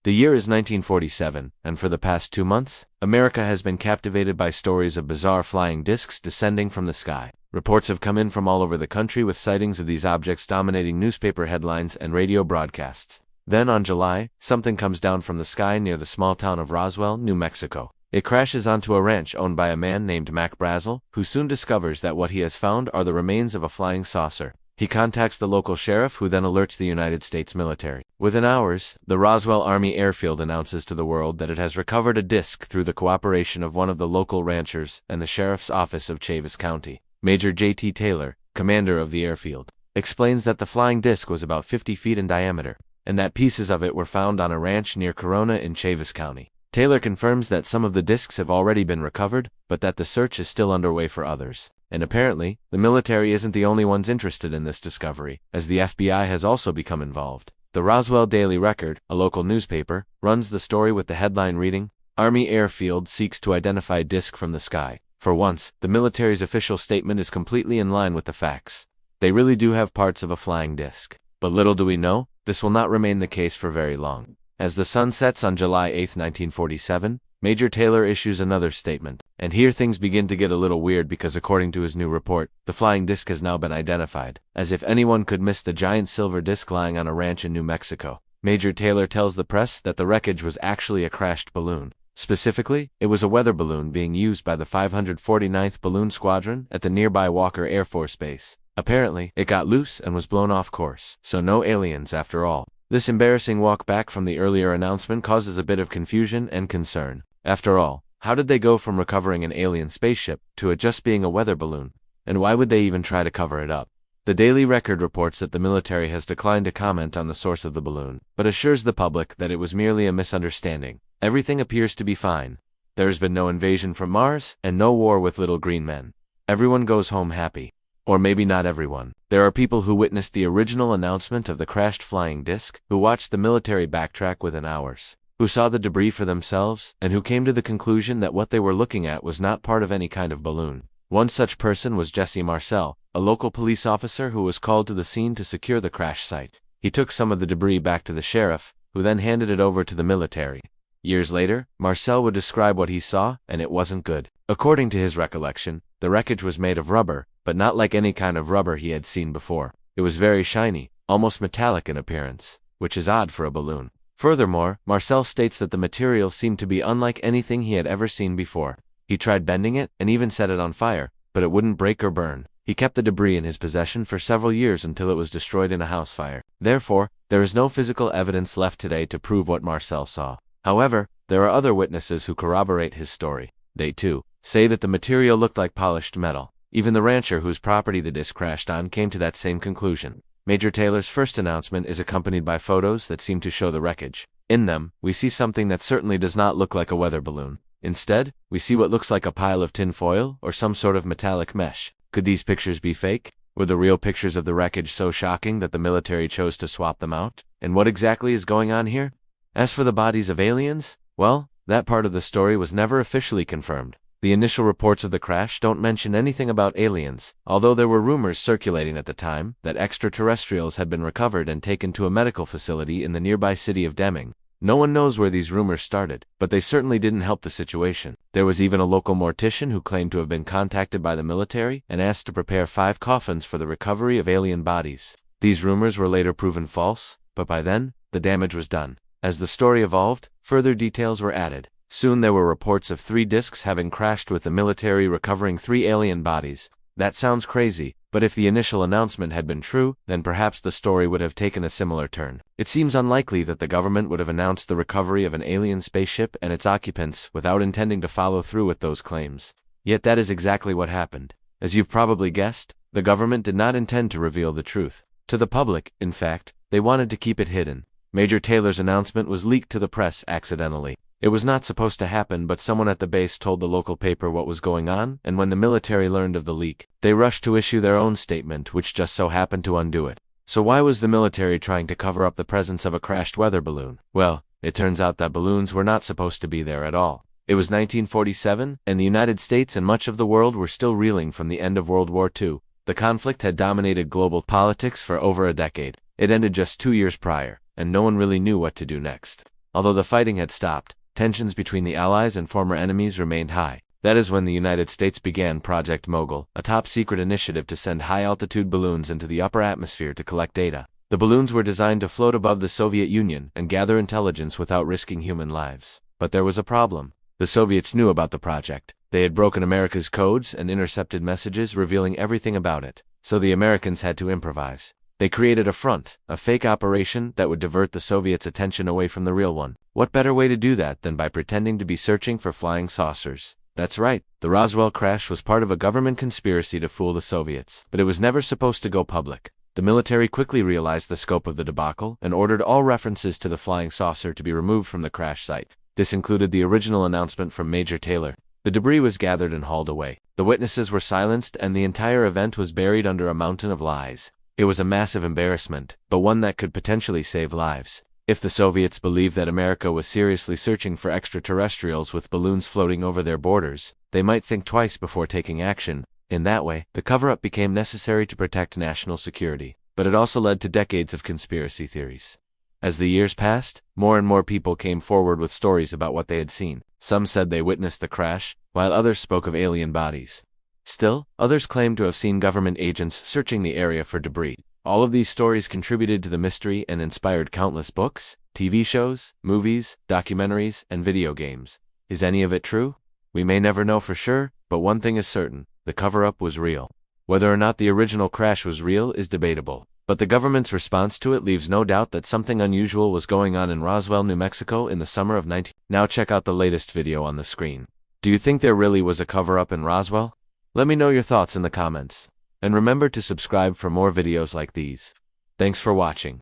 The year is 1947, and for the past 2 months, America has been captivated by stories of bizarre flying discs descending from the sky. Reports have come in from all over the country with sightings of these objects dominating newspaper headlines and radio broadcasts. Then on July, something comes down from the sky near the small town of Roswell, New Mexico. It crashes onto a ranch owned by a man named Mac Brazel, who soon discovers that what he has found are the remains of a flying saucer. He contacts the local sheriff, who then alerts the United States military. Within hours, the Roswell Army Airfield announces to the world that it has recovered a disc through the cooperation of one of the local ranchers and the sheriff's office of Chaves County. Major J.T. Taylor, commander of the airfield, explains that the flying disc was about 50 feet in diameter, and that pieces of it were found on a ranch near Corona in Chaves County. Taylor confirms that some of the discs have already been recovered, but that the search is still underway for others. And apparently, the military isn't the only ones interested in this discovery, as the FBI has also become involved. The Roswell Daily Record, a local newspaper, runs the story with the headline reading, "Army Airfield Seeks to Identify Disc from the Sky." For once, the military's official statement is completely in line with the facts. They really do have parts of a flying disc. But little do we know, this will not remain the case for very long. As the sun sets on July 8, 1947, Major Taylor issues another statement, and here things begin to get a little weird because according to his new report, the flying disc has now been identified. As if anyone could miss the giant silver disc lying on a ranch in New Mexico. Major Taylor tells the press that the wreckage was actually a crashed balloon. Specifically, it was a weather balloon being used by the 549th Balloon Squadron at the nearby Walker Air Force Base. Apparently, it got loose and was blown off course, so no aliens after all. This embarrassing walk back from the earlier announcement causes a bit of confusion and concern. After all, how did they go from recovering an alien spaceship to it just being a weather balloon? And why would they even try to cover it up? The Daily Record reports that the military has declined to comment on the source of the balloon, but assures the public that it was merely a misunderstanding. Everything appears to be fine. There has been no invasion from Mars, and no war with little green men. Everyone goes home happy. Or maybe not everyone. There are people who witnessed the original announcement of the crashed flying disc, who watched the military backtrack within hours, who saw the debris for themselves, and who came to the conclusion that what they were looking at was not part of any kind of balloon. One such person was Jesse Marcel, a local police officer who was called to the scene to secure the crash site. He took some of the debris back to the sheriff, who then handed it over to the military. Years later, Marcel would describe what he saw, and it wasn't good. According to his recollection, the wreckage was made of rubber, but not like any kind of rubber he had seen before. It was very shiny, almost metallic in appearance, which is odd for a balloon. Furthermore, Marcel states that the material seemed to be unlike anything he had ever seen before. He tried bending it and even set it on fire, but it wouldn't break or burn. He kept the debris in his possession for several years until it was destroyed in a house fire. Therefore, there is no physical evidence left today to prove what Marcel saw. However, there are other witnesses who corroborate his story. They, too, say that the material looked like polished metal. Even the rancher whose property the disc crashed on came to that same conclusion. Major Taylor's first announcement is accompanied by photos that seem to show the wreckage. In them, we see something that certainly does not look like a weather balloon. Instead, we see what looks like a pile of tin foil or some sort of metallic mesh. Could these pictures be fake? Were the real pictures of the wreckage so shocking that the military chose to swap them out? And what exactly is going on here? As for the bodies of aliens, well, that part of the story was never officially confirmed. The initial reports of the crash don't mention anything about aliens, although there were rumors circulating at the time that extraterrestrials had been recovered and taken to a medical facility in the nearby city of Deming. No one knows where these rumors started, but they certainly didn't help the situation. There was even a local mortician who claimed to have been contacted by the military and asked to prepare 5 coffins for the recovery of alien bodies. These rumors were later proven false, but by then, the damage was done. As the story evolved, further details were added. Soon there were reports of 3 discs having crashed with the military recovering 3 alien bodies. That sounds crazy, but if the initial announcement had been true, then perhaps the story would have taken a similar turn. It seems unlikely that the government would have announced the recovery of an alien spaceship and its occupants without intending to follow through with those claims. Yet that is exactly what happened. As you've probably guessed, the government did not intend to reveal the truth. To the public, in fact, they wanted to keep it hidden. Major Taylor's announcement was leaked to the press accidentally. It was not supposed to happen, but someone at the base told the local paper what was going on, and when the military learned of the leak, they rushed to issue their own statement, which just so happened to undo it. So why was the military trying to cover up the presence of a crashed weather balloon? Well, it turns out that balloons were not supposed to be there at all. It was 1947, and the United States and much of the world were still reeling from the end of World War II. The conflict had dominated global politics for over a decade. It ended just 2 years prior, and no one really knew what to do next. Although the fighting had stopped, tensions between the Allies and former enemies remained high. That is when the United States began Project Mogul, a top-secret initiative to send high-altitude balloons into the upper atmosphere to collect data. The balloons were designed to float above the Soviet Union and gather intelligence without risking human lives. But there was a problem. The Soviets knew about the project. They had broken America's codes and intercepted messages revealing everything about it. So the Americans had to improvise. They created a front, a fake operation that would divert the Soviets' attention away from the real one. What better way to do that than by pretending to be searching for flying saucers? That's right, the Roswell crash was part of a government conspiracy to fool the Soviets, but it was never supposed to go public. The military quickly realized the scope of the debacle and ordered all references to the flying saucer to be removed from the crash site. This included the original announcement from Major Taylor. The debris was gathered and hauled away. The witnesses were silenced and the entire event was buried under a mountain of lies. It was a massive embarrassment, but one that could potentially save lives. If the Soviets believed that America was seriously searching for extraterrestrials with balloons floating over their borders, they might think twice before taking action. In that way, the cover-up became necessary to protect national security, but it also led to decades of conspiracy theories. As the years passed, more and more people came forward with stories about what they had seen. Some said they witnessed the crash, while others spoke of alien bodies. Still, others claimed to have seen government agents searching the area for debris. All of these stories contributed to the mystery and inspired countless books, TV shows, movies, documentaries, and video games. Is any of it true? We may never know for sure, but one thing is certain: the cover-up was real. Whether or not the original crash was real is debatable, but the government's response to it leaves no doubt that something unusual was going on in Roswell, New Mexico in the summer of 19... Now check out the latest video on the screen. Do you think there really was a cover-up in Roswell? Let me know your thoughts in the comments. And remember to subscribe for more videos like these. Thanks for watching.